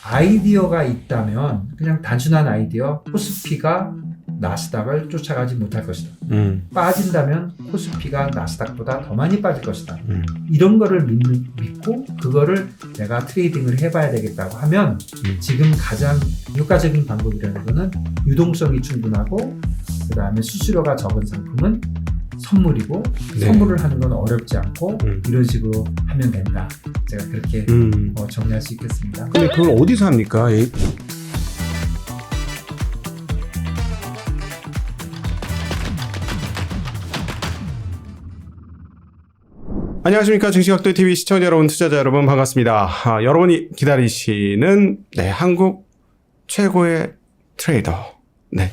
아이디어가 있다면 그냥 단순한 아이디어 코스피가 나스닥을 쫓아가지 못할 것이다. 빠진다면 코스피가 나스닥보다 더 많이 빠질 것이다. 이런 거를 믿고 그거를 내가 트레이딩을 해봐야 되겠다고 하면 지금 가장 효과적인 방법이라는 거는 유동성이 충분하고 그 다음에 수수료가 적은 상품은 선물이고 네. 선물을 하는 건 어렵지 않고 이런 식으로 하면 된다. 제가 그렇게 정리할 수 있겠습니다. 근데 그걸 어디서 합니까? 안녕하십니까. 증시각도TV 시청자 여러분, 투자자 여러분 반갑습니다. 여러분이 기다리시는 한국 최고의 트레이더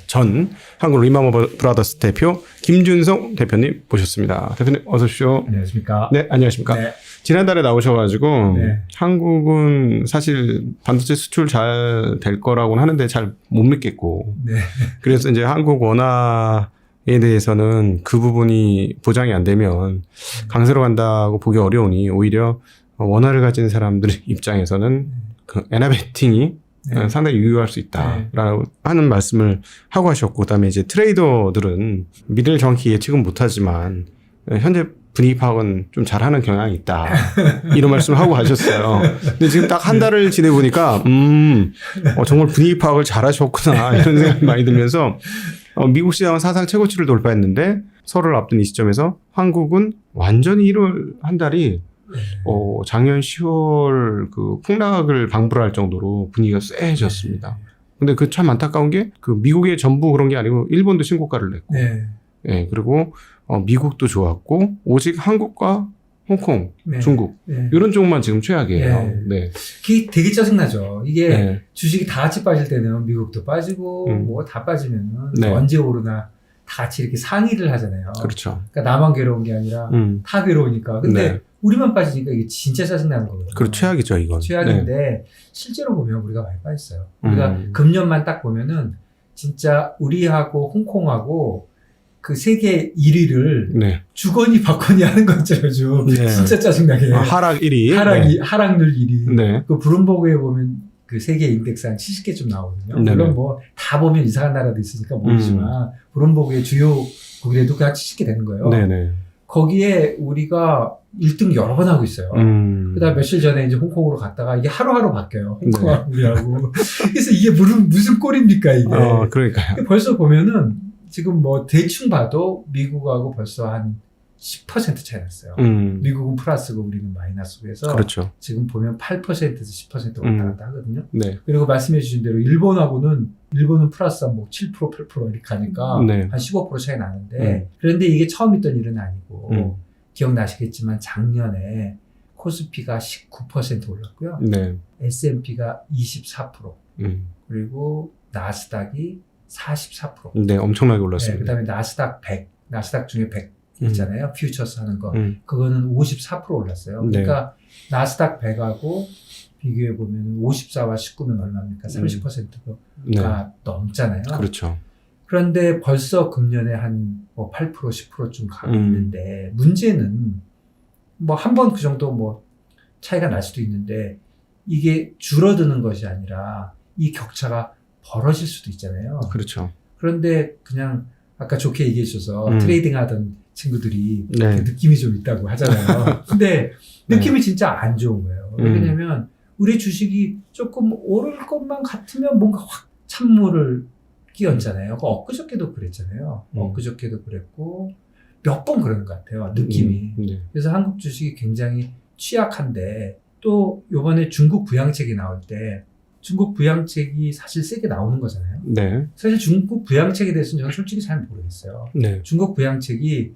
전 한국 리만 브라더스 대표 김준성 대표님 모셨습니다. 대표님 어서 오십시오. 안녕하십니까. 네, 안녕하십니까. 네. 지난달에 나오셔가지고 네. 한국은 사실 반도체 수출 잘 될 거라고는 하는데 잘 못 믿겠고 네. 그래서 이제 한국 원화에 대해서는 그 부분이 보장이 안 되면 강세로 간다고 보기 어려우니 오히려 원화를 가진 사람들 입장에서는 그 에나베팅이 네. 상당히 유효할 수 있다라고 하는 말씀을 하고 하셨고, 그다음에 이제 트레이더들은 미래를 정확히 예측은 못하지만 현재 분위기 파악은 좀 잘하는 경향이 있다 이런 말씀을 하고 가셨어요. 근데 지금 딱 한 달을 지내보니까 정말 분위기 파악을 잘하셨구나 이런 생각이 많이 들면서 미국 시장은 사상 최고치를 돌파했는데 설을 앞둔 이 시점에서 한국은 완전히 1월 한 달이 작년 10월 그 폭락을 방불할 정도로 분위기가 쎄해졌습니다. 근데 그 참 안타까운 게 그 미국의 전부 그런 게 아니고 일본도 신고가를 냈고, 네. 그리고 미국도 좋았고 오직 한국과 홍콩, 네. 중국 이런 쪽만 지금 최악이에요. 네. 그게 되게 짜증나죠. 이게 네. 주식이 다 같이 빠질 때는 미국도 빠지고 뭐 다 빠지면은 네. 언제 오르나 다 같이 이렇게 상의를 하잖아요. 그렇죠. 그러니까 나만 괴로운 게 아니라 다 괴로우니까. 근데 네. 우리만 빠지니까 이게 진짜 짜증나는 거거든요. 그리고 최악이죠, 이건. 최악인데 네. 실제로 보면 우리가 많이 빠졌어요. 우리가 금년만 딱 보면은 진짜 우리하고 홍콩하고 그 세계 1위를 네. 주거니 받거니 하는 거죠, 요즘. 네. 진짜 짜증나게. 하락 1위. 하락률 1위. 네. 그 브룸버그에 보면 그 세계 인덱스 한 70개쯤 나오거든요. 네네. 물론 뭐 다 보면 이상한 나라도 있으니까 모르지만 브룸버그의 주요 국이라도 그냥 70개 되는 거예요. 네네. 거기에 우리가 1등 여러 번 하고 있어요. 그다음 며칠 전에 이제 홍콩으로 갔다가 이게 하루하루 바뀌어요. 홍콩하고 우리하고. 그래서 이게 무슨 꼴입니까, 이게. 그러니까요. 벌써 보면은 지금 뭐 대충 봐도 미국하고 벌써 한 10% 차이 났어요. 미국은 플러스고 우리는 마이너스고 해서 그렇죠. 지금 보면 8%에서 10% 왔다 갔다 하거든요. 네. 그리고 말씀해 주신 대로 일본은 플러스 뭐 7%, 8% 이렇게 가니까 네. 한 15% 차이 나는데 그런데 이게 처음 있던 일은 아니고 기억나시겠지만 작년에 코스피가 19% 올랐고요. 네. S&P가 24% 그리고 나스닥이 44%. 네, 엄청나게 네, 올랐습니다. 그다음에 나스닥 중에 100 있잖아요. 퓨처스 하는 거. 그거는 54% 올랐어요. 네. 그러니까 나스닥 100하고 비교해 보면 54와 19면 얼마입니까? 30%가 네. 넘잖아요. 그렇죠. 그런데 벌써 금년에 한 뭐 8%, 10%좀 가고 있는데 문제는 뭐 한 번 그 정도 뭐 차이가 날 수도 있는데 이게 줄어드는 것이 아니라 이 격차가 벌어질 수도 있잖아요. 그렇죠. 그런데 그냥 아까 좋게 얘기해 주셔서 트레이딩 하던 친구들이 네. 느낌이 좀 있다고 하잖아요. 근데 느낌이 진짜 안 좋은 거예요. 왜냐면 우리 주식이 조금 오를 것만 같으면 뭔가 확 찬물을 끼얹잖아요. 엊그저께도 그랬잖아요. 엊그저께도 그랬고 몇 번 그러는 것 같아요. 느낌이. 네. 그래서 한국 주식이 굉장히 취약한데 또 요번에 중국 부양책이 나올 때 중국 부양책이 사실 세게 나오는 거잖아요. 네. 사실 중국 부양책에 대해서는 저는 솔직히 잘 모르겠어요. 네. 중국 부양책이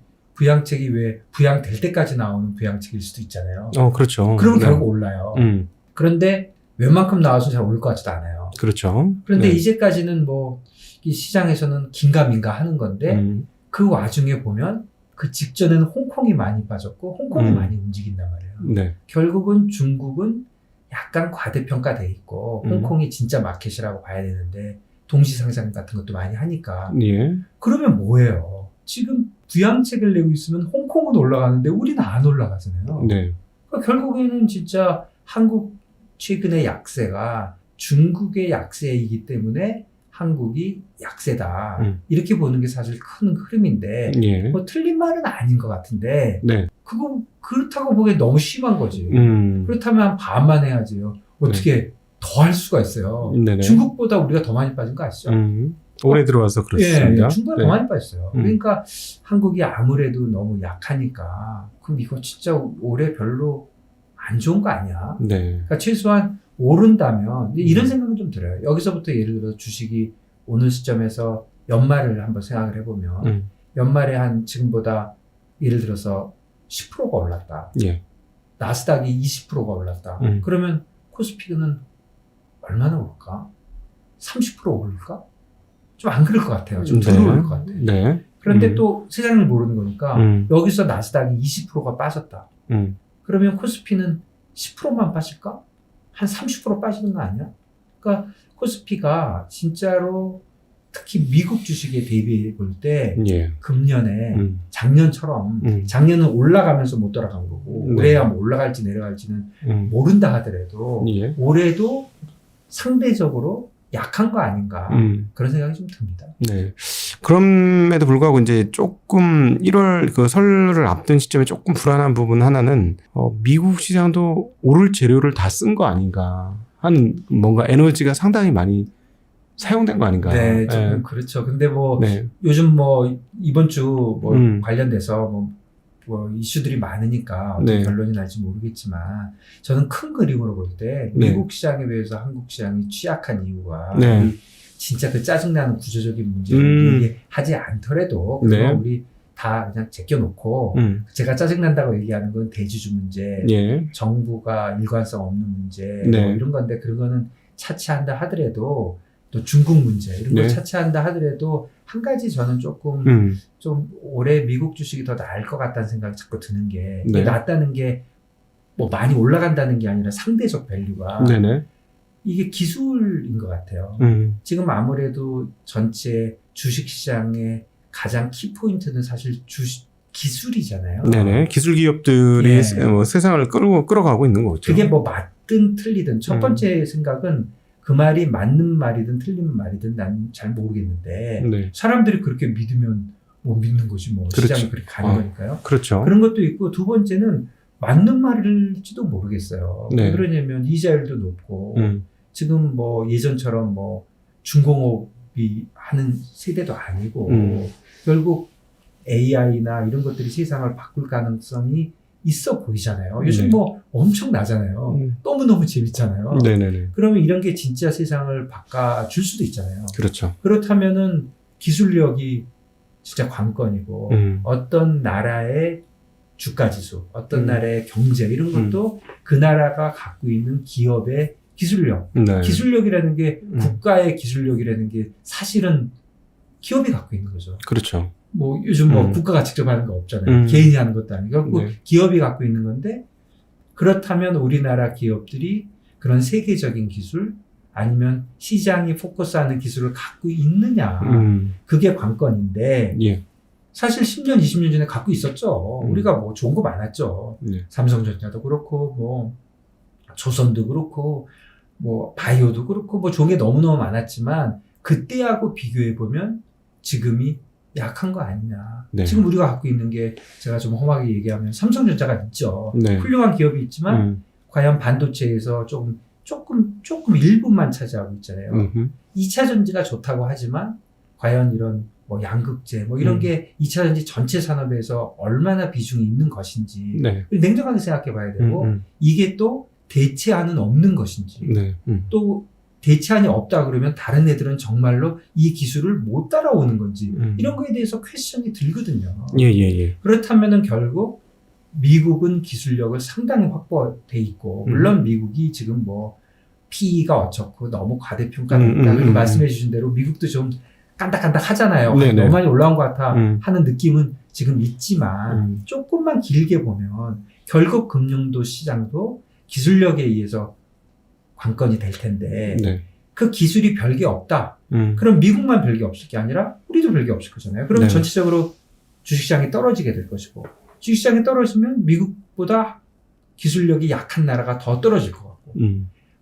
왜 부양될 때까지 나오는 부양책일 수도 있잖아요. 그렇죠. 그러면 네. 결국 올라요. 그런데 웬만큼 나와서 잘 오를 것 같지도 않아요. 그렇죠. 그런데 네. 이제까지는 뭐 이 시장에서는 긴가민가 하는 건데 그 와중에 보면 그 직전에는 홍콩이 많이 빠졌고 홍콩이 많이 움직인단 말이에요. 네. 결국은 중국은 약간 과대평가돼 있고 홍콩이 진짜 마켓이라고 봐야 되는데 동시상장 같은 것도 많이 하니까 예. 그러면 뭐예요? 지금 부양책을 내고 있으면 홍콩은 올라가는데 우리는 안 올라가잖아요. 네. 그러니까 결국에는 진짜 한국 최근의 약세가 중국의 약세이기 때문에 한국이 약세다. 이렇게 보는 게 사실 큰 흐름인데 예. 뭐 틀린 말은 아닌 것 같은데 네. 그거 그렇다고 보기엔 너무 심한 거지. 그렇다면 한 반만 해야지요. 어떻게 더 할 수가 있어요. 네네. 중국보다 우리가 더 많이 빠진 거 아시죠? 올해 들어와서 그렇습니다. 예, 중국보다 네. 더 많이 빠졌어요. 그러니까 한국이 아무래도 너무 약하니까 그럼 이거 진짜 올해 별로 안 좋은 거 아니야? 네. 그러니까 최소한 오른다면 이런 생각은 좀 들어요. 여기서부터 예를 들어 주식이 오늘 시점에서 연말을 한번 생각을 해보면 연말에 한 지금보다 예를 들어서 10%가 올랐다. 예. 나스닥이 20%가 올랐다. 그러면 코스피는 얼마나 오를까? 30% 오를까? 좀 안 그럴 것 같아요. 좀 덜 오를 것 같아요. 네. 그런데 또 세상을 모르는 거니까 여기서 나스닥이 20%가 빠졌다. 그러면 코스피는 10%만 빠질까? 한 30% 빠지는 거 아니야? 그러니까 코스피가 진짜로 특히 미국 주식에 대비해 볼 때 예. 금년에 작년처럼 작년은 올라가면서 못 따라간 거고 네. 올해야 뭐 올라갈지 내려갈지는 모른다 하더라도 예. 올해도 상대적으로 약한 거 아닌가 그런 생각이 좀 듭니다. 네. 그럼에도 불구하고 이제 조금 1월 그 설을 앞둔 시점에 조금 불안한 부분 하나는 미국 시장도 오를 재료를 다 쓴 거 아닌가 하는 뭔가 에너지가 상당히 많이 사용된 거 아닌가. 네, 좀 그렇죠. 근데 뭐 네. 요즘 뭐 이번 주 뭐 관련돼서 뭐 이슈들이 많으니까 어떻게 네. 결론이 날지 모르겠지만 저는 큰 그림으로 볼 때 네. 미국 시장에 비해서 한국 시장이 취약한 이유가 네. 우리 진짜 그 짜증나는 구조적인 문제를 얘기하지 않더라도 그거 네. 우리 다 그냥 제껴놓고 제가 짜증난다고 얘기하는 건 대주주 문제, 예. 정부가 일관성 없는 문제 네. 뭐 이런 건데 그런 거는 차치한다 하더라도 또 중국 문제 이런 걸 네. 차치한다 하더라도 한 가지 저는 조금 좀 올해 미국 주식이 더 나을 것 같다는 생각이 자꾸 드는 게 네. 낫다는 게 뭐 많이 올라간다는 게 아니라 상대적 밸류가 네네. 이게 기술인 것 같아요. 지금 아무래도 전체 주식시장의 가장 키포인트는 사실 기술이잖아요. 네네. 기술 기업들이 예. 뭐 세상을 끌어가고 있는 거죠. 그게 뭐 맞든 틀리든 첫 번째 생각은 그 말이 맞는 말이든 틀린 말이든 난 잘 모르겠는데 네. 사람들이 그렇게 믿으면 뭐 믿는 거지 뭐 그렇죠. 시장이 그렇게 가는 거니까요. 그렇죠. 그런 것도 있고 두 번째는 맞는 말일지도 모르겠어요. 네. 왜 그러냐면 이자율도 높고 지금 뭐 예전처럼 뭐 중공업이 하는 세대도 아니고 결국 AI나 이런 것들이 세상을 바꿀 가능성이 있어 보이잖아요. 요즘 네. 뭐 엄청 나잖아요. 너무너무 재밌잖아요. 네네네. 그러면 이런 게 진짜 세상을 바꿔줄 수도 있잖아요. 그렇죠. 그렇다면은 기술력이 진짜 관건이고 어떤 나라의 주가지수, 어떤 나라의 경제 이런 것도 그 나라가 갖고 있는 기업의 기술력. 네. 기술력이라는 게 국가의 기술력이라는 게 사실은 기업이 갖고 있는 거죠. 그렇죠. 뭐 요즘 뭐 국가가 직접 하는 거 없잖아요. 개인이 하는 것도 아니고 결국 네. 기업이 갖고 있는 건데 그렇다면 우리나라 기업들이 그런 세계적인 기술 아니면 시장이 포커스하는 기술을 갖고 있느냐 그게 관건인데 예. 사실 10년, 20년 전에 갖고 있었죠. 우리가 뭐 좋은 거 많았죠. 네. 삼성전자도 그렇고 뭐 조선도 그렇고 뭐 바이오도 그렇고 뭐 좋은 게 너무너무 많았지만 그때하고 비교해 보면 지금이 약한 거 아니냐. 네. 지금 우리가 갖고 있는 게 제가 좀 험하게 얘기하면 삼성전자가 있죠. 네. 훌륭한 기업이 있지만 과연 반도체에서 조금 일부만 차지하고 있잖아요. 2차 전지가 좋다고 하지만 과연 이런 뭐 양극재 뭐 이런 게 2차 전지 전체 산업에서 얼마나 비중이 있는 것인지 네. 냉정하게 생각해 봐야 되고 이게 또 대체안은 없는 것인지 네. 또 대체안이 없다 그러면 다른 애들은 정말로 이 기술을 못 따라오는 건지 이런 거에 대해서 퀘스천이 들거든요. 예. 그렇다면은 결국 미국은 기술력을 상당히 확보돼 있고 물론 미국이 지금 뭐 PE가 어쩌고 너무 과대평가된다 그렇게 말씀해 주신 대로 미국도 좀 깐닥깐닥 하잖아요. 네네. 너무 많이 올라온 것 같아 하는 느낌은 지금 있지만 조금만 길게 보면 결국 금융도 시장도 기술력에 의해서 관건이 될 텐데 네. 그 기술이 별게 없다. 그럼 미국만 별게 없을 게 아니라 우리도 별게 없을 거잖아요. 그러면 네. 전체적으로 주식시장이 떨어지게 될 것이고 주식시장이 떨어지면 미국보다 기술력이 약한 나라가 더 떨어질 것 같고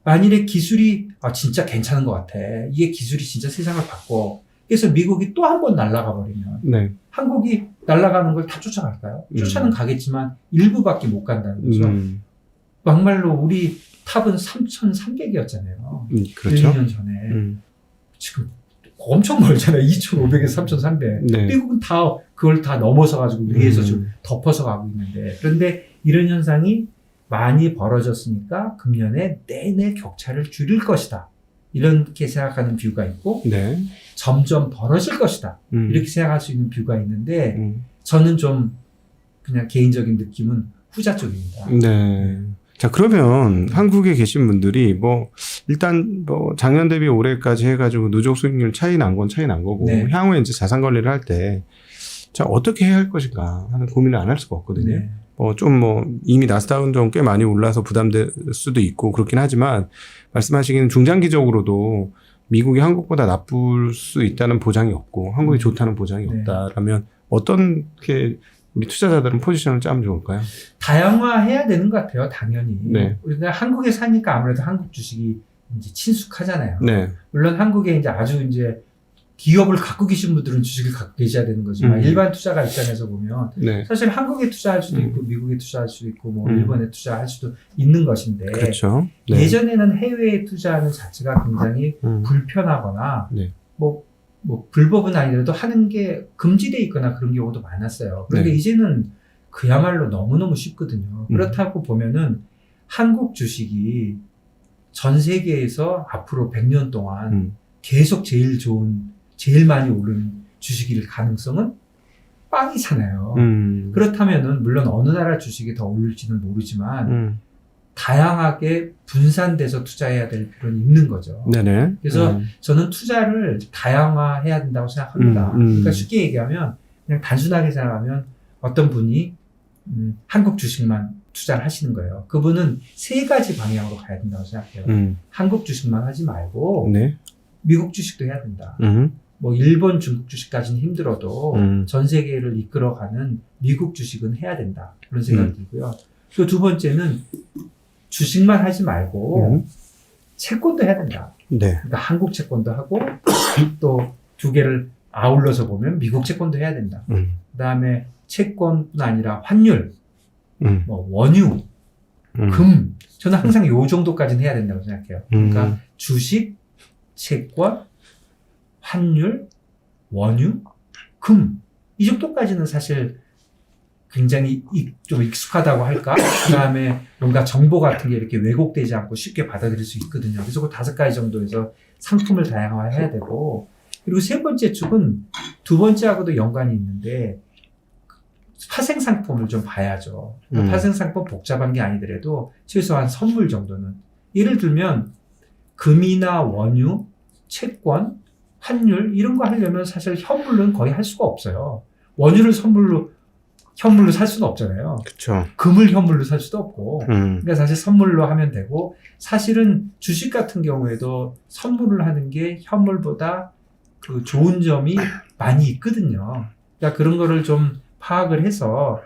만일에 기술이 진짜 괜찮은 것 같아. 이게 기술이 진짜 세상을 바꿔. 그래서 미국이 또 한 번 날아가 버리면 네. 한국이 날아가는 걸 다 쫓아갈까요? 쫓아는 가겠지만 일부밖에 못 간다는 거죠. 막말로 우리 탑은 3,300이었잖아요. 그렇죠. 1, 2년 전에. 지금 엄청 멀잖아요. 2,500에서 3,300. 네. 미국은 그걸 다 넘어서 가지고 위에서 좀 덮어서 가고 있는데. 그런데 이런 현상이 많이 벌어졌으니까 금년에 내내 격차를 줄일 것이다. 이렇게 생각하는 뷰가 있고, 네. 점점 벌어질 것이다. 이렇게 생각할 수 있는 뷰가 있는데, 저는 좀 그냥 개인적인 느낌은 후자 쪽입니다. 네. 자, 그러면 한국에 계신 분들이 일단 작년 대비 올해까지 해가지고 누적 수익률 차이 난 건 차이 난 거고, 네. 향후에 이제 자산 관리를 할 때, 자, 어떻게 해야 할 것인가 하는 고민을 안 할 수가 없거든요. 네. 이미 나스닥은 좀 꽤 많이 올라서 부담될 수도 있고 그렇긴 하지만, 말씀하시기는 중장기적으로도 미국이 한국보다 나쁠 수 있다는 보장이 없고, 한국이 좋다는 보장이 네. 없다라면, 어떻게 우리 투자자들은 포지션을 짜면 좋을까요? 다양화해야 되는 것 같아요, 당연히. 네. 우리가 한국에 사니까 아무래도 한국 주식이 이제 친숙하잖아요. 네. 물론 한국에 이제 아주 이제 기업을 갖고 계신 분들은 주식을 갖고 계셔야 되는 거지만 일반 투자가 입장에서 보면 네. 사실 한국에 투자할 수도 있고 미국에 투자할 수도 있고 일본에 투자할 수도 있는 것인데 그렇죠. 네. 예전에는 해외에 투자하는 자체가 굉장히 불편하거나 네. 불법은 아니더라도 하는 게 금지돼 있거나 그런 경우도 많았어요. 그런데 네. 이제는 그야말로 너무너무 쉽거든요. 그렇다고 보면은 한국 주식이 전 세계에서 앞으로 100년 동안 계속 제일 많이 오르는 주식일 가능성은 빵이잖아요. 그렇다면은 물론 어느 나라 주식이 더 오를지는 모르지만 다양하게 분산돼서 투자해야 될 필요는 있는 거죠. 네네. 그래서 저는 투자를 다양화해야 된다고 생각합니다. 그러니까 쉽게 얘기하면 그냥 단순하게 생각하면 어떤 분이 한국 주식만 투자를 하시는 거예요. 그분은 세 가지 방향으로 가야 된다고 생각해요. 한국 주식만 하지 말고 네. 미국 주식도 해야 된다. 일본, 중국 주식까지는 힘들어도 전 세계를 이끌어가는 미국 주식은 해야 된다. 그런 생각이 들고요. 또 두 번째는 주식만 하지 말고 채권도 해야 된다. 네. 그러니까 한국 채권도 하고 또 두 개를 아울러서 보면 미국 채권도 해야 된다. 그다음에 채권뿐 아니라 환율, 원유, 금. 저는 항상 요 정도까지는 해야 된다고 생각해요. 그러니까 주식, 채권, 환율, 원유, 금. 이 정도까지는 사실 굉장히 좀 익숙하다고 할까? 그 다음에 뭔가 정보 같은 게 이렇게 왜곡되지 않고 쉽게 받아들일 수 있거든요. 그래서 그 5가지 정도에서 상품을 다양화해야 되고, 그리고 세 번째 축은 두 번째하고도 연관이 있는데, 파생 상품을 좀 봐야죠. 파생 상품 복잡한 게 아니더라도 최소한 선물 정도는. 예를 들면, 금이나 원유, 채권, 환율, 이런 거 하려면 사실 현물로는 거의 할 수가 없어요. 원유를 현물로 살 수는 없잖아요. 그렇죠. 금을 현물로 살 수도 없고. 그러니까 사실 선물로 하면 되고, 사실은 주식 같은 경우에도 선물을 하는 게 현물보다 그 좋은 점이 많이 있거든요. 그러니까 그런 거를 좀 파악을 해서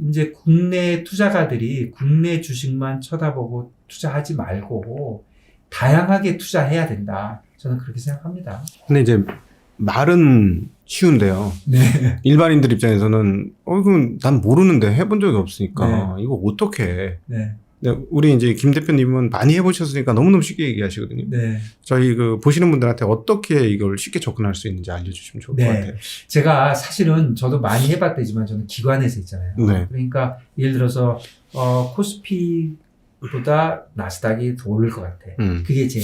이제 국내 투자가들이 국내 주식만 쳐다보고 투자하지 말고 다양하게 투자해야 된다. 저는 그렇게 생각합니다. 근데 이제 말은 쉬운데요. 네. 일반인들 입장에서는 그럼 난 모르는데 해본 적이 없으니까 네. 이거 어떻게? 네. 네, 우리 이제 김 대표님은 많이 해보셨으니까 너무너무 쉽게 얘기하시거든요. 네. 저희 보시는 분들한테 어떻게 이걸 쉽게 접근할 수 있는지 알려주시면 좋을 것 같아요. 제가 사실은 저도 많이 해봤대지만 저는 기관에서 있잖아요. 네. 그러니까 예를 들어서 코스피보다 나스닥이 더 오를 것 같아. 그게 제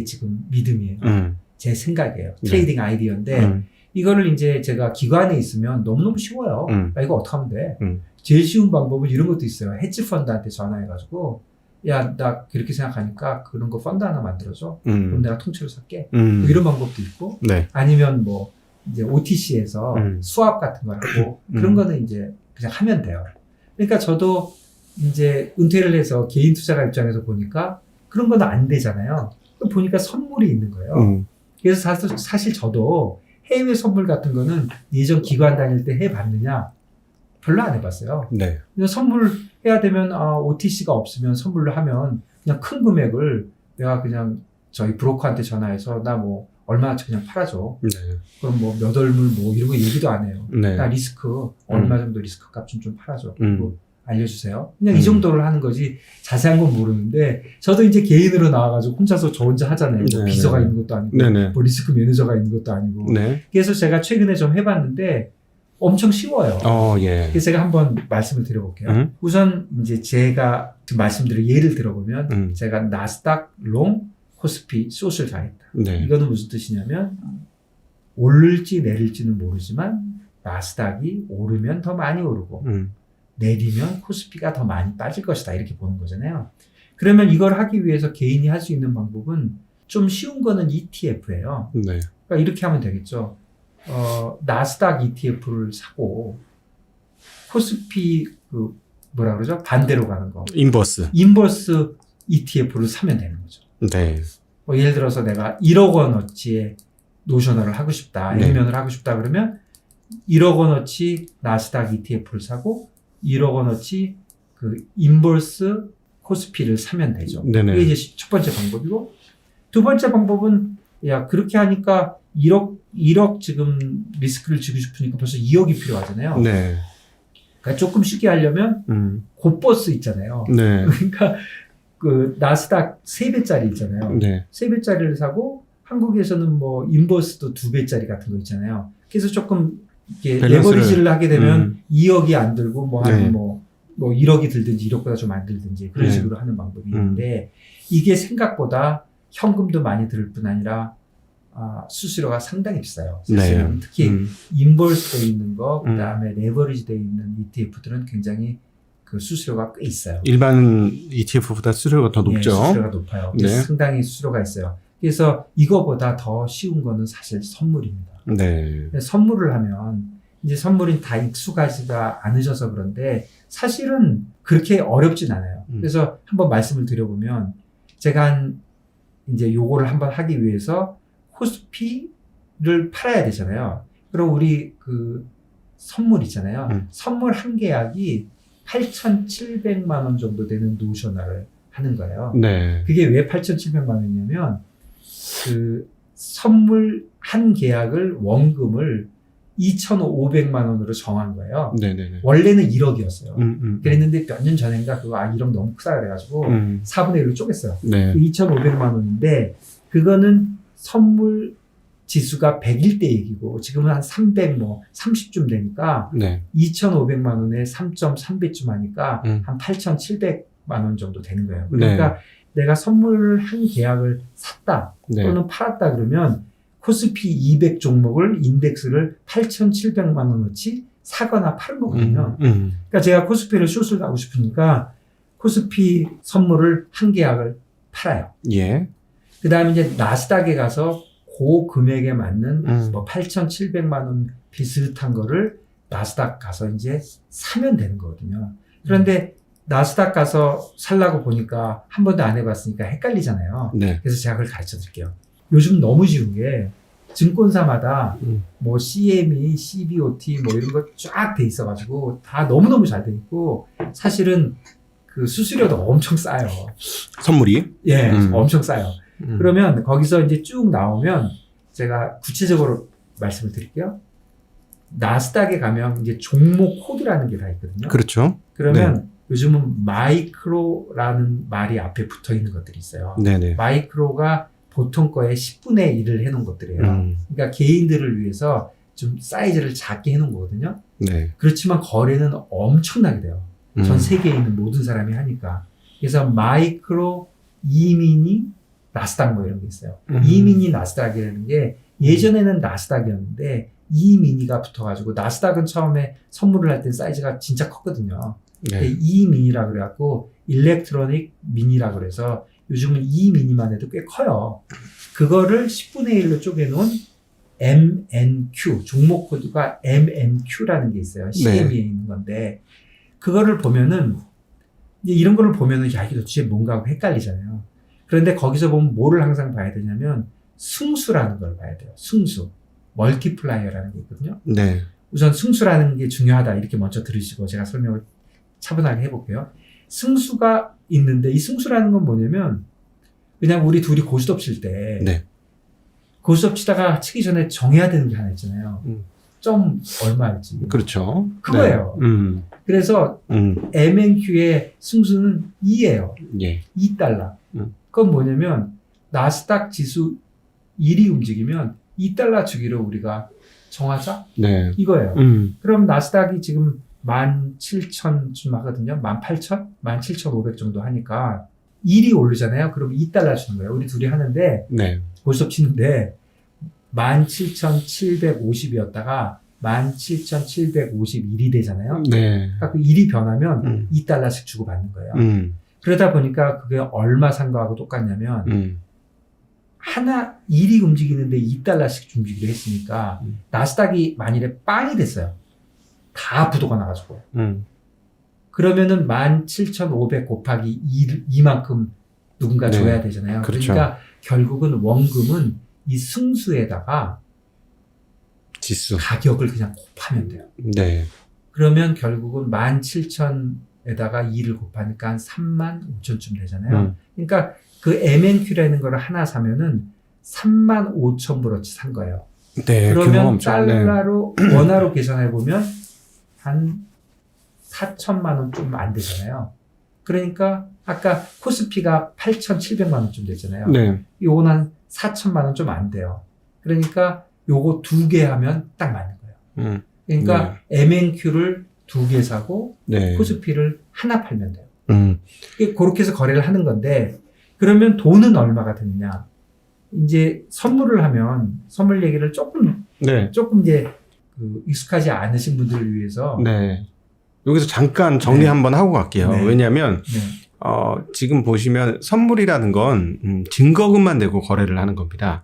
지금 믿음이에요. 제 생각이에요. 트레이딩 아이디어인데 이거를 이제 제가 기관에 있으면 너무너무 쉬워요. 이거 어떻게 하면 돼? 제일 쉬운 방법은 이런 것도 있어요. 헤지 펀드한테 전화해가지고 야, 나 그렇게 생각하니까 그런 거 펀드 하나 만들어줘. 그럼 내가 통째로 살게. 뭐 이런 방법도 있고 네. 아니면 이제 OTC에서 수합 같은 걸 하고 그런 거는 이제 그냥 하면 돼요. 그러니까 저도 이제 은퇴를 해서 개인 투자가 입장에서 보니까 그런 건 안 되잖아요. 보니까 선물이 있는 거예요. 그래서 사실 저도 해외 선물 같은 거는 예전 기관 다닐 때 해봤느냐? 별로 안 해봤어요. 네. 그냥 선물 해야 되면 OTC가 없으면 선물로 하면 그냥 큰 금액을 내가 그냥 저희 브로커한테 전화해서 나 뭐 얼마치 그냥 팔아줘. 네. 그럼 뭐 몇 얼물 뭐 이런 거 얘기도 안 해요. 네. 나 리스크 얼마 정도 리스크 값 좀 팔아줘. 그리고 알려주세요. 그냥 이 정도를 하는 거지 자세한 건 모르는데 저도 이제 개인으로 나와가지고 혼자서 저 혼자 하잖아요. 뭐 네, 비서가 네. 있는 것도 아니고 네네. 뭐 리스크 매니저가 있는 것도 아니고 네. 그래서 제가 최근에 좀 해봤는데 엄청 쉬워요. 예. 그래서 제가 한번 말씀을 드려볼게요. 우선 이제 제가 지금 말씀드린 예를 들어보면 제가 나스닥 롱 코스피 숏을 가했다. 네. 이거는 무슨 뜻이냐면 오를지 내릴지는 모르지만 나스닥이 오르면 더 많이 오르고 내리면 코스피가 더 많이 빠질 것이다 이렇게 보는 거잖아요. 그러면 이걸 하기 위해서 개인이 할 수 있는 방법은 좀 쉬운 거는 ETF예요. 네. 그러니까 이렇게 하면 되겠죠. 나스닥 ETF를 사고 코스피 그 뭐라 그러죠? 반대로 가는 거. 인버스. 인버스 ETF를 사면 되는 거죠. 네. 뭐 예를 들어서 내가 1억 원어치의 노셔널을 하고 싶다. 네. 액면을 하고 싶다 그러면 1억 원어치 나스닥 ETF를 사고 1억 원어치 그 인버스 코스피를 사면 되죠. 네네. 이게 이제 첫 번째 방법이고 두 번째 방법은 야 그렇게 하니까 1억 지금 리스크를 지고 싶으니까 벌써 2억이 필요하잖아요. 네. 그러니까 조금 쉽게 하려면 곧버스 있잖아요. 네. 그러니까 그 나스닥 3배짜리 있잖아요. 네. 3배짜리를 사고 한국에서는 뭐 인버스도 2배짜리 같은 거 있잖아요. 그래서 조금 이렇게 밸런스를, 레버리지를 하게 되면 2억이 안 들고 뭐 네. 한 뭐 1억이 들든지 1억보다 좀 안 들든지 그런 네. 식으로 하는 방법이 있는데 이게 생각보다 현금도 많이 들 뿐 아니라 수수료가 상당히 비싸요. 사실은 네. 특히 인버스 돼 있는 거 그다음에 레버리지 돼 있는 ETF들은 굉장히 그 수수료가 꽤 있어요. 일반 ETF보다 수수료가 더 높죠. 네, 수수료가 높아요. 그래서 네. 상당히 수수료가 있어요. 그래서 이거보다 더 쉬운 거는 사실 선물입니다. 네. 선물을 하면 이제 선물이 다 익숙하지가 않으셔서 그런데 사실은 그렇게 어렵진 않아요. 그래서 한번 말씀을 드려보면 제가 이제 요거를 한번 하기 위해서 코스피를 팔아야 되잖아요. 그럼 우리 그 선물 있잖아요. 선물 한 계약이 8,700만 원 정도 되는 노셔널을 하는 거예요. 네. 그게 왜 8,700만 원이냐면 그 선물 한 계약을 원금을 2,500만 원으로 정한 거예요. 네네네. 원래는 1억이었어요. 그랬는데 몇 년 전인가 그거 1억 너무 크다 그래가지고 4분의 1로 쪼갰어요. 네. 2,500만 원인데 그거는 선물 지수가 100일 때 얘기고 지금은 한 300 뭐 30쯤 되니까 네. 2,500만 원에 3.3배쯤 하니까 한 8,700만 원 정도 되는 거예요. 그러니까 내가 선물 한 계약을 샀다 네. 또는 팔았다 그러면 코스피 200 종목을 인덱스를 8,700만 원어치 사거나 파는 거거든요. 그러니까 제가 코스피를 숏을 가고 싶으니까 코스피 선물을 한 계약을 팔아요. 예. 그 다음에 이제 나스닥에 가서 그 금액에 맞는 뭐 8,700만 원 비슷한 거를 나스닥 가서 이제 사면 되는 거거든요. 그런데 나스닥 가서 살라고 보니까 한 번도 안 해봤으니까 헷갈리잖아요. 네. 그래서 제가 그걸 가르쳐 드릴게요. 요즘 너무 쉬운 게 증권사마다 뭐 CME, CBOT 뭐 이런 거 쫙 돼 있어가지고 다 너무너무 잘 돼 있고 사실은 그 수수료도 엄청 싸요. 선물이? 예, 엄청 싸요. 그러면 거기서 이제 쭉 나오면 제가 구체적으로 말씀을 드릴게요. 나스닥에 가면 이제 종목 코드라는 게 다 있거든요. 그렇죠. 그러면 요즘은 마이크로라는 말이 앞에 붙어 있는 것들이 있어요. 네네. 마이크로가 보통 거의 10분의 1을 해놓은 것들이에요. 그러니까 개인들을 위해서 좀 사이즈를 작게 해놓은 거거든요. 네. 그렇지만 거래는 엄청나게 돼요. 전 세계에 있는 모든 사람이 하니까. 그래서 마이크로, 이미니, 나스닥 뭐 이런 게 있어요. 이미니 나스닥이라는 게 예전에는 나스닥이었는데 이미니가 붙어가지고 나스닥은 처음에 선물을 할 땐 사이즈가 진짜 컸거든요. 네. 이미니라 그래갖고 일렉트로닉 미니라 그래서 요즘은 이미니만 해도 꽤 커요. 그거를 10분의 1로 쪼개놓은 MNQ 종목 코드가 MNQ라는 게 있어요. CME에 있는 건데 그거를 보면은 이제 이런 거를 보면은 야 이게 도대체 뭔가 하고 헷갈리잖아요. 그런데 거기서 보면 뭐를 항상 봐야 되냐면 승수라는 걸 봐야 돼요. 승수. 멀티플라이어라는 게 있거든요. 네. 우선 승수라는 게 중요하다 이렇게 먼저 들으시고 제가 설명을 차분하게 해볼게요. 승수가 있는데 이 승수라는 건 뭐냐면 그냥 우리 둘이 고스톱 칠 때 네. 고스톱 치다가 치기 전에 정해야 되는 게 하나 있잖아요. 점 얼마일지. 그렇죠. 그거예요. 네. 그래서 MNQ의 승수는 2예요. 예. 2달러. 그건 뭐냐면 나스닥 지수 1이 움직이면 2달러 주기로 우리가 정하자? 네. 이거예요. 그럼 나스닥이 지금 17,000쯤 하거든요. 18,000? 17,500 정도 하니까 1이 오르잖아요. 그럼 2달러 주는 거예요. 우리 둘이 하는데 네. 고스톱 치는데 17,750이었다가 17,751이 되잖아요. 네. 그러니까 그 1이 변하면 2달러씩 주고 받는 거예요. 그러다 보니까 그게 얼마 산 거하고 똑같냐면 하나 1이 움직이는데 2달러씩 움직이기로 했으니까 나스닥이 만일에 빵이 됐어요. 다 부도가 나가지고. 그러면은 17,500 곱하기 2만큼 누군가 네. 줘야 되잖아요. 그렇죠. 그러니까 결국은 원금은 이 승수에다가 지수. 가격을 그냥 곱하면 돼요. 네. 그러면 결국은 17,000에다가 2를 곱하니까 한 35,000쯤 되잖아요. 그러니까 그 MNQ라는 거를 하나 사면은 35,000불어치 산 거예요. 네. 규모가 그러면 엄청. 달러로 원화로 계산해 보면 한 4천만 원 좀 안 되잖아요. 그러니까 아까 코스피가 8,700만 원쯤 됐잖아요. 네. 요건 한 4천만 원 좀 안 돼요. 그러니까 요거 2개 하면 딱 맞는 거예요. 그러니까 MNQ를 2개 사고 네. 코스피를 하나 팔면 돼요. 음. 그렇게 해서 거래를 하는 건데 그러면 돈은 얼마가 드느냐? 이제 선물을 하면 선물 얘기를 조금 네. 이제 그 익숙하지 않으신 분들을 위해서 네. 여기서 잠깐 정리 네. 한번 하고 갈게요. 네. 왜냐하면 네. 지금 보시면 선물이라는 건 증거금만 내고 거래를 하는 겁니다.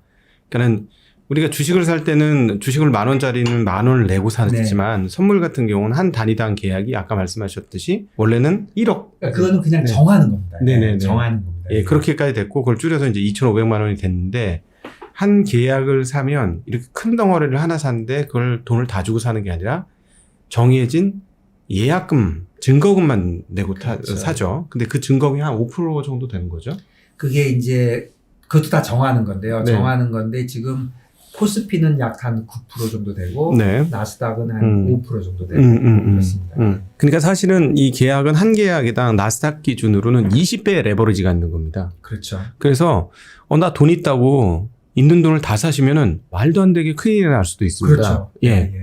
그러니까는 우리가 주식을 살 때는 주식을 10,000원짜리는 10,000원을 내고 사지만 선물 같은 경우는 한 단위당 계약이 아까 말씀하셨듯이 원래는 1억. 그러니까 그거는 그냥 네. 정하는 겁니다. 네네네. 정하는 겁니다. 예, 그렇게까지 됐고 그걸 줄여서 이제 2,500만 원이 됐는데 한 계약을 사면 이렇게 큰 덩어리를 하나 사는데 그걸 돈을 다 주고 사는 게 아니라 정해진 예약금, 증거금만 내고 그렇죠. 사죠. 근데 그 증거금이 한 5% 정도 되는 거죠. 그게 이제 그것도 다 정하는 건데요. 네. 정하는 건데 지금 코스피는 약 한 9% 정도 되고 네. 나스닥은 한 5% 정도 되고 그렇습니다. 그러니까 사실은 이 계약은 한 계약에당 나스닥 기준으로는 20배의 레버리지가 있는 겁니다. 그렇죠. 그래서 나 돈 있다고 있는 돈을 다 사시면은 말도 안 되게 큰일이 날 수도 있습니다. 그렇죠. 예.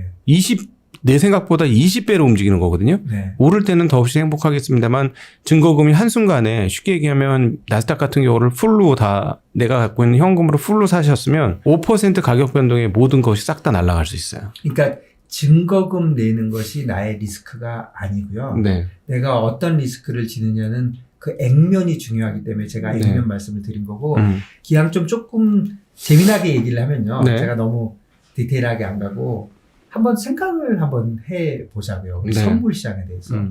내 생각보다 20배로 움직이는 거거든요. 네. 오를 때는 더없이 행복하겠습니다만 증거금이 한순간에 쉽게 얘기하면 나스닥 같은 경우를 풀로 다 내가 갖고 있는 현금으로 풀로 사셨으면 5% 가격 변동에 모든 것이 싹 다 날아갈 수 있어요. 그러니까 증거금 내는 것이 나의 리스크가 아니고요. 네. 내가 어떤 리스크를 지느냐는 그 액면이 중요하기 때문에 제가 액면 네. 말씀을 드린 거고 기왕 좀 조금 재미나게 얘기를 하면요. 네. 제가 너무 디테일하게 안 가고 한번 생각을 한번 해보자고요. 우리 네. 선물 시장에 대해서.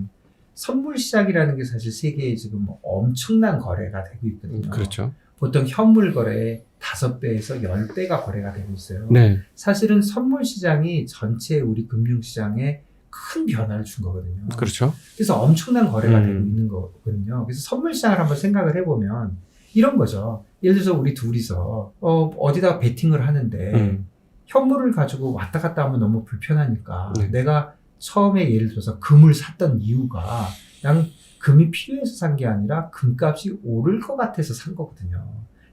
선물 시장이라는 게 사실 세계에 지금 엄청난 거래가 되고 있거든요. 그렇죠. 보통 현물 거래의 5배에서 10배가 거래가 되고 있어요. 네. 사실은 선물 시장이 전체 우리 금융 시장에 큰 변화를 준 거거든요. 그렇죠. 그래서 엄청난 거래가 되고 있는 거거든요. 그래서 선물 시장을 한번 생각을 해보면 이런 거죠. 예를 들어서 우리 둘이서 어디다 베팅을 하는데 현물을 가지고 왔다 갔다 하면 너무 불편하니까 네. 내가 처음에 예를 들어서 금을 샀던 이유가 그냥 금이 필요해서 산 게 아니라 금값이 오를 것 같아서 산 거거든요.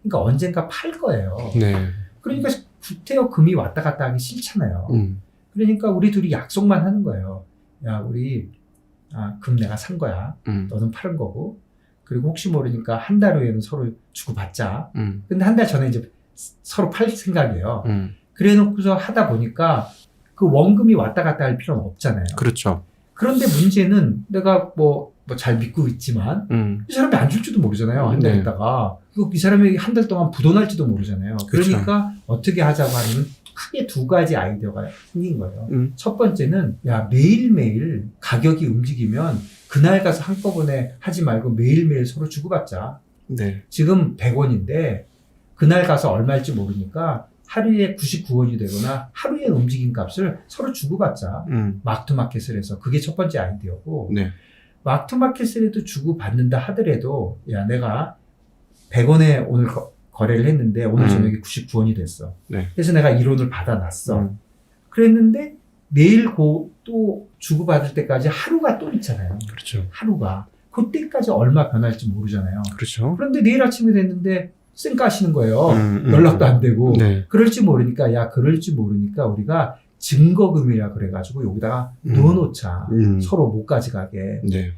그러니까 언젠가 팔 거예요. 네. 그러니까 구태여 금이 왔다 갔다 하기 싫잖아요. 그러니까 우리 둘이 약속만 하는 거예요. 야, 우리 금 내가 산 거야. 너는 파는 거고. 그리고 혹시 모르니까 한 달 후에는 서로 주고받자. 근데 한 달 전에 이제 서로 팔 생각이에요. 그래 놓고서 하다 보니까 그 원금이 왔다 갔다 할 필요는 없잖아요. 그렇죠. 그런데 문제는 내가 뭐 잘 믿고 있지만 이 사람이 안 줄지도 모르잖아요. 한 달 네. 있다가. 이 사람이 한 달 동안 부도날지도 모르잖아요. 그렇죠. 그러니까 어떻게 하자고 하면 크게 2가지 아이디어가 생긴 거예요. 첫 번째는 야 매일매일 가격이 움직이면 그날 가서 한꺼번에 하지 말고 매일매일 서로 주고받자. 네. 지금 100원인데 그날 가서 얼마일지 모르니까 하루에 99원이 되거나 하루에 움직인 값을 서로 주고받자. 마크투마켓을 해서 그게 첫 번째 아이디어고 네. 마크투마켓을 해도 주고받는다 하더라도 야 내가 100원에 오늘 거래를 했는데 오늘 저녁에 99원이 됐어. 네. 그래서 내가 1원을 받아놨어. 그랬는데 내일 또 주고받을 때까지 하루가 또 있잖아요. 그렇죠. 하루가. 그때까지 얼마 변할지 모르잖아요. 그렇죠. 그런데 내일 아침에 됐는데 쌩까시는 거예요. 연락도 안 되고. 네. 그럴지 모르니까 우리가 증거금이라 그래가지고 여기다가 넣어놓자. 서로 못 가져가게. 네.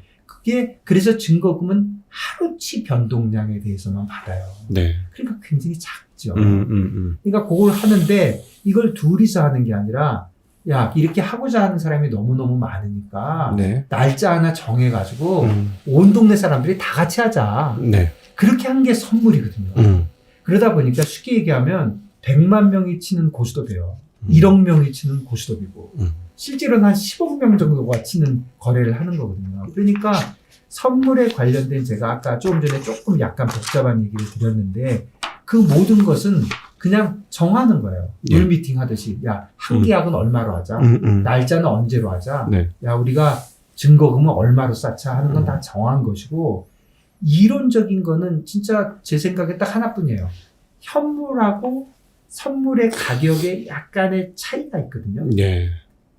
그래서 증거금은 하루치 변동량에 대해서만 받아요. 네. 그러니까 굉장히 작죠. 그러니까 그걸 하는데 이걸 둘이서 하는 게 아니라 야, 이렇게 하고자 하는 사람이 너무너무 많으니까 네. 날짜 하나 정해가지고 온 동네 사람들이 다 같이 하자. 네. 그렇게 한 게 선물이거든요. 그러다 보니까 쉽게 얘기하면 100만 명이 치는 고스톱이에요. 1억 명이 치는 고스톱이고 실제로는 한 15억 명 정도가 치는 거래를 하는 거거든요. 그러니까 선물에 관련된 제가 아까 조금 전에 조금 약간 복잡한 얘기를 드렸는데 그 모든 것은 그냥 정하는 거예요. 예. 룰 미팅 하듯이 야, 한 계약은 얼마로 하자. 날짜는 언제로 하자. 네. 야, 우리가 증거금은 얼마로 쌓자 하는 건 다 정한 것이고 이론적인 거는 진짜 제 생각에 딱 하나뿐이에요. 현물하고 선물의 가격에 약간의 차이가 있거든요. 네.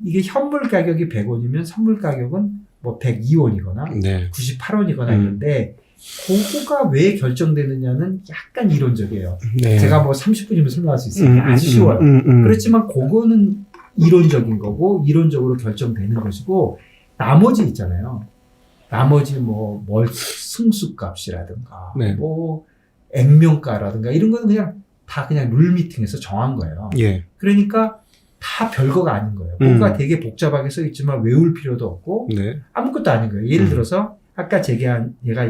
이게 현물 가격이 100원이면 선물 가격은 뭐 102원이거나 네. 98원이거나 있는데 그거가 왜 결정되느냐는 약간 이론적이에요. 네. 제가 뭐 30분이면 설명할 수 있으니까 아주 쉬워요. 그렇지만 그거는 이론적인 거고 이론적으로 결정되는 것이고 나머지 있잖아요. 나머지 뭘 승수값이라든가 네. 뭐 액면가라든가 이런 거는 그냥 다 그냥 룰 미팅에서 정한 거예요. 예. 그러니까 다 별거가 아닌 거예요. 뭔가 되게 복잡하게 써 있지만 외울 필요도 없고 네. 아무것도 아닌 거예요. 예를 들어서 아까 제가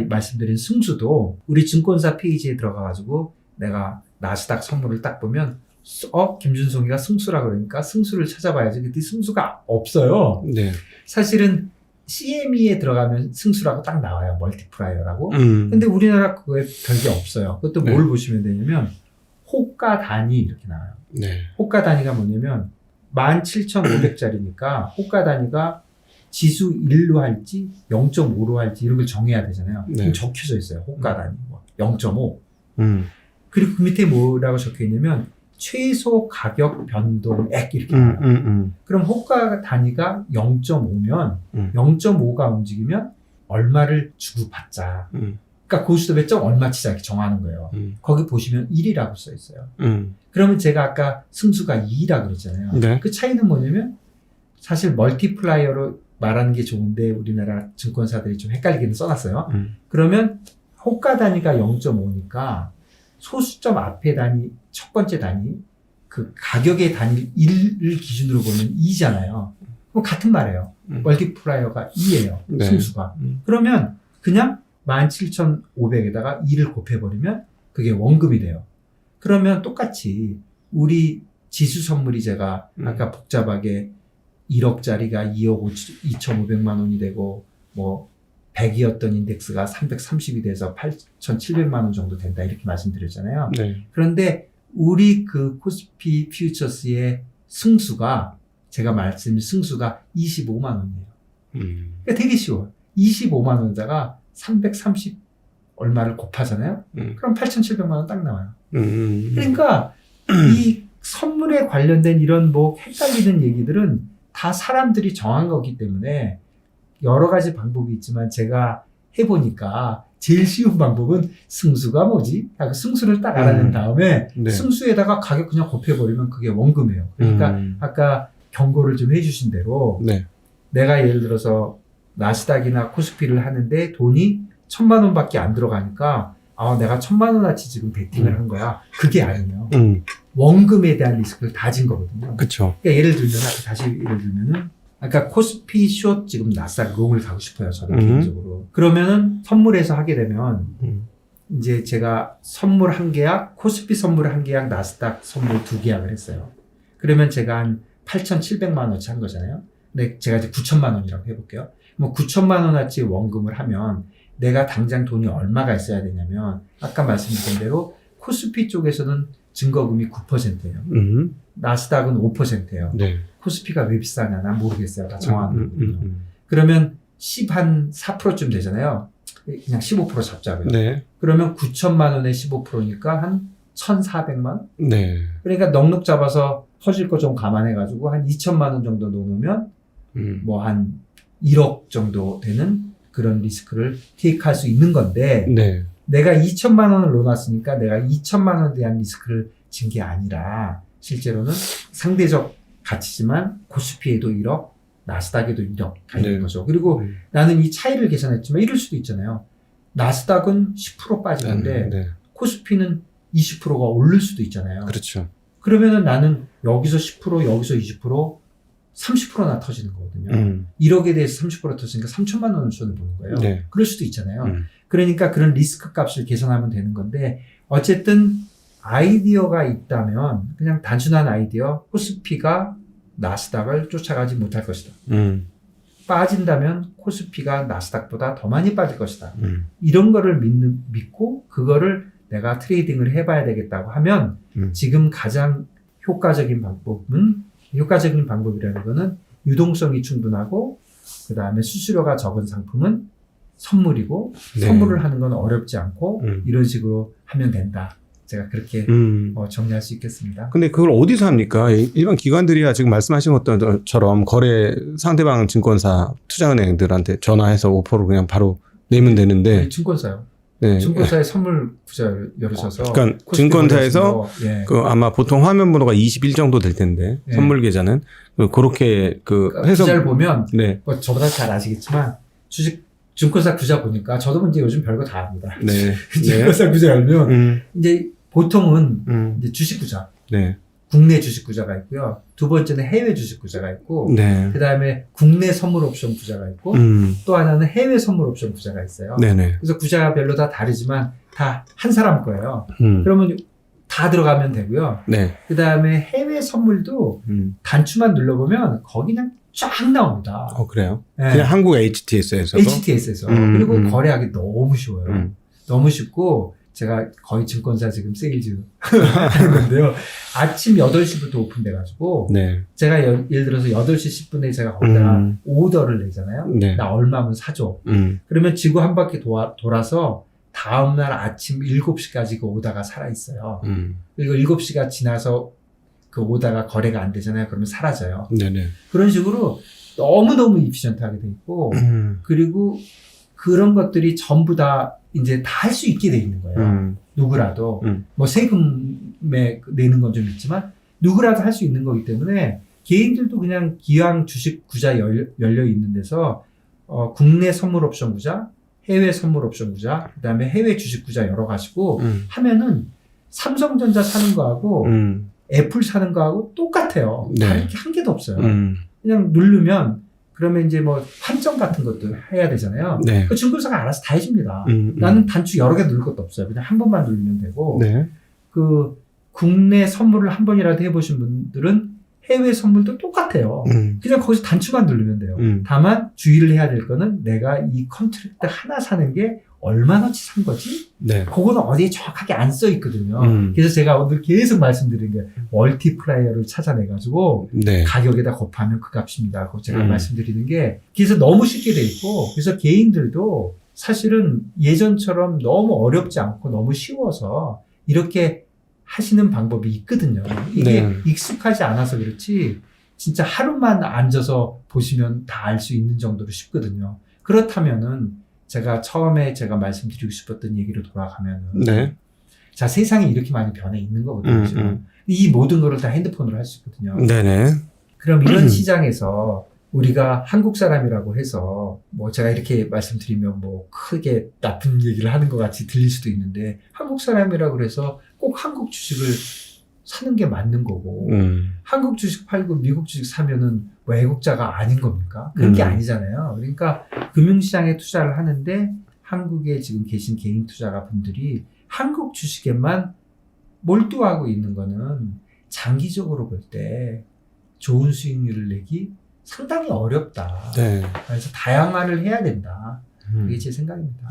말씀드린 승수도 우리 증권사 페이지에 들어가가지고 내가 나스닥 선물을 딱 보면 김준송이가 승수라 그러니까 승수를 찾아봐야지. 근데 승수가 없어요. 네. 사실은 CME에 들어가면 승수라고 딱 나와요. 멀티플라이어라고. 근데 우리나라 그거에 별게 없어요. 그것도 네. 뭘 보시면 되냐면 호가 단위 이렇게 나와요. 네. 호가 단위가 뭐냐면 17,500짜리니까 호가 단위가 지수 1로 할지 0.5로 할지 이런 걸 정해야 되잖아요. 네. 그럼 적혀져 있어요. 호가 단위 0.5. 그리고 그 밑에 뭐라고 적혀 있냐면 최소 가격 변동액 이렇게 나와요. 그럼 호가 단위가 0.5면 0.5가 움직이면 얼마를 주고 받자. 그러니까 고스톱에 점 얼마치자 이렇게 정하는 거예요. 거기 보시면 1이라고 써 있어요. 그러면 제가 아까 승수가 2라고 그랬잖아요. 네. 그 차이는 뭐냐면 사실 멀티플라이어로 말하는 게 좋은데 우리나라 증권사들이 좀 헷갈리게는 써놨어요. 그러면 호가 단위가 0.5니까 소수점 앞에 단위, 첫 번째 단위, 그 가격의 단위 1을 기준으로 보면 2잖아요. 그럼 같은 말이에요. 멀티플라이어가 2예요. 네. 승수가. 그러면 그냥 17,500에다가 2를 곱해버리면 그게 원금이 돼요. 그러면 똑같이 우리 지수 선물이 제가 아까 복잡하게 1억짜리가 2억 2,500만 원이 되고 뭐 100이었던 인덱스가 330이 돼서 8,700만 원 정도 된다 이렇게 말씀드렸잖아요. 네. 그런데 우리 그 코스피 퓨처스의 승수가 제가 말씀드린 승수가 25만 원이에요. 그러니까 되게 쉬워요. 25만 원에다가 330 얼마를 곱하잖아요. 그럼 8,700만 원 딱 나와요. 그러니까 이 선물에 관련된 이런 뭐 헷갈리는 얘기들은 다 사람들이 정한 거기 때문에 여러 가지 방법이 있지만 제가 해보니까 제일 쉬운 방법은 승수가 뭐지? 하고 승수를 딱 알아낸 다음에 네. 승수에다가 가격 그냥 곱해버리면 그게 원금이에요. 그러니까 아까 경고를 좀 해주신 대로 네. 내가 예를 들어서 나스닥이나 코스피를 하는데 돈이 1,000만 원밖에 안 들어가니까 내가 1,000만 원어치 지금 베팅을 한 거야. 그게 아니에요. 원금에 대한 리스크를 다 진 거거든요. 그쵸. 그러니까 예를 들면 다시 예를 들면은 아까 코스피 숏 지금 나스닥 롱을 가고 싶어요. 저는 개인적으로. 그러면은 선물에서 하게 되면 이제 제가 선물 한 계약, 코스피 선물 한 계약, 나스닥 선물 2계약을 했어요. 그러면 제가 한 8,700만 원어치 한 거잖아요. 근데 제가 이제 9,000만 원이라고 해볼게요. 뭐 9,000만 원어치 원금을 하면 내가 당장 돈이 얼마가 있어야 되냐면 아까 말씀드린 대로 코스피 쪽에서는 증거금이 9%예요. 나스닥은 5%예요. 네. 코스피가 왜 비싸냐 난 모르겠어요. 다 정하는 거거든요. 그러면 10 한 4%쯤 되잖아요. 그냥 15% 잡자고요. 네. 그러면 9천만 원에 15%니까 한 1,400만 원? 네. 그러니까 넉넉 잡아서 터질 거 좀 감안해가지고 한 2천만 원 정도 놓으면 뭐 한 1억 정도 되는 그런 리스크를 테이크할 수 있는 건데 네. 내가 2천만 원을 놓았으니까 내가 2천만 원에 대한 리스크를 진 게 아니라 실제로는 상대적 가치지만 코스피에도 1억, 나스닥에도 1억 가 있는 네. 거죠. 그리고 나는 이 차이를 계산했지만 이럴 수도 있잖아요. 나스닥은 10% 빠지는데 네. 코스피는 20%가 오를 수도 있잖아요. 그렇죠. 그러면은 나는 여기서 10%, 여기서 20%, 30%나 터지는 거거든요. 1억에 대해서 30% 터지니까 3천만 원을 손해보는 거예요. 네. 그럴 수도 있잖아요. 그러니까 그런 리스크 값을 계산하면 되는 건데 어쨌든 아이디어가 있다면 그냥 단순한 아이디어 코스피가 나스닥을 쫓아가지 못할 것이다. 빠진다면 코스피가 나스닥보다 더 많이 빠질 것이다. 이런 거를 믿고 그거를 내가 트레이딩을 해봐야 되겠다고 하면 지금 가장 효과적인 방법이라는 거는 유동성이 충분하고 그 다음에 수수료가 적은 상품은 선물이고 네. 선물을 하는 건 어렵지 않고 이런 식으로 하면 된다. 제가 그렇게 정리할 수 있겠습니다. 근데 그걸 어디서 합니까? 일반 기관들이야 지금 말씀하신 것처럼 거래 상대방 증권사 투자은행들한테 전화해서 오퍼를 그냥 바로 내면 되는데. 아니, 증권사요. 네. 증권사에 선물 구자를 열으셔서. 그러니까 증권사에서 예. 아마 보통 화면 번호가 21 정도 될 텐데 예. 선물 계좌는 그렇게 그러니까 해서 구자를 보면 네. 뭐 저보다 잘 아시겠지만 증권사 구자 보니까 저도 이제 요즘 별거 다 합니다. 네. 증권사 구자 열면 이제 보통은 이제 주식 구자, 네. 국내 주식 구자가 있고요. 두 번째는 해외 주식 구자가 있고, 네. 그 다음에 국내 선물 옵션 구자가 있고, 또 하나는 해외 선물 옵션 구자가 있어요. 네네. 그래서 구자별로 다 다르지만 다 한 사람 거예요. 그러면 다 들어가면 되고요. 네. 그 다음에 해외 선물도 단추만 눌러보면 거기 그냥 쫙 나옵니다. 그래요? 네. 그냥 한국 HTS에서도? HTS에서. 그리고 거래하기 너무 쉬워요. 너무 쉽고, 제가 거의 증권사 지금 세일즈 하는 건데요. 아침 8시부터 오픈돼가지고, 네. 제가 예를 들어서 8시 10분에 제가 거기다가 오더를 내잖아요. 네. 나 얼마면 사줘. 그러면 지구 한 바퀴 돌아서 다음날 아침 7시까지 그 오다가 살아있어요. 그리고 7시가 지나서 그 오다가 거래가 안 되잖아요. 그러면 사라져요. 네네. 그런 식으로 너무너무 이피션트하게 돼 있고, 그리고 그런 것들이 전부 다 이제 다 할 수 있게 돼 있는 거예요. 누구라도. 뭐 세금에 내는 건 좀 있지만, 누구라도 할 수 있는 거기 때문에, 개인들도 그냥 기왕 주식 구자 열려 있는 데서, 국내 선물 옵션 구자, 해외 선물 옵션 구자, 그 다음에 해외 주식 구자 열어가지고 하면은 삼성전자 사는 거하고 애플 사는 거하고 똑같아요. 네. 다른 게 한 개도 없어요. 그냥 누르면 그러면 이제 뭐 환점 같은 것도 해야 되잖아요. 네. 그 증권사가 알아서 다 해줍니다. 나는 단추 여러 개 누를 것도 없어요. 그냥 한 번만 누르면 되고 네. 그 국내 선물을 한 번이라도 해보신 분들은 해외 선물도 똑같아요. 그냥 거기서 단추만 누르면 돼요. 다만 주의를 해야 될 거는 내가 이 컨트랙트 하나 사는 게 얼마나치 산 거지? 네. 그거는 어디에 정확하게 안 써 있거든요. 그래서 제가 오늘 계속 말씀드린 게 멀티플라이어를 찾아내가지고 네. 가격에다 곱하면 그 값입니다. 그거 제가 말씀드리는 게 그래서 너무 쉽게 돼 있고 그래서 개인들도 사실은 예전처럼 너무 어렵지 않고 너무 쉬워서 이렇게 하시는 방법이 있거든요. 이게 네. 익숙하지 않아서 그렇지 진짜 하루만 앉아서 보시면 다 알 수 있는 정도로 쉽거든요. 그렇다면은 제가 처음에 제가 말씀드리고 싶었던 얘기로 돌아가면은 네. 자 세상이 이렇게 많이 변해 있는 거거든요. 지금. 이 모든 거를 다 핸드폰으로 할 수 있거든요. 네네. 그럼 이런 시장에서 우리가 한국 사람이라고 해서 뭐 제가 이렇게 말씀드리면 뭐 크게 나쁜 얘기를 하는 것 같이 들릴 수도 있는데 한국 사람이라고 해서 꼭 한국 주식을 사는 게 맞는 거고 한국 주식 팔고 미국 주식 사면은 외국자가 아닌 겁니까? 그런 게 아니잖아요. 그러니까 금융시장에 투자를 하는데 한국에 지금 계신 개인 투자가 분들이 한국 주식에만 몰두하고 있는 거는 장기적으로 볼 때 좋은 수익률을 내기 상당히 어렵다. 네. 그래서 다양화를 해야 된다. 그게 제 생각입니다.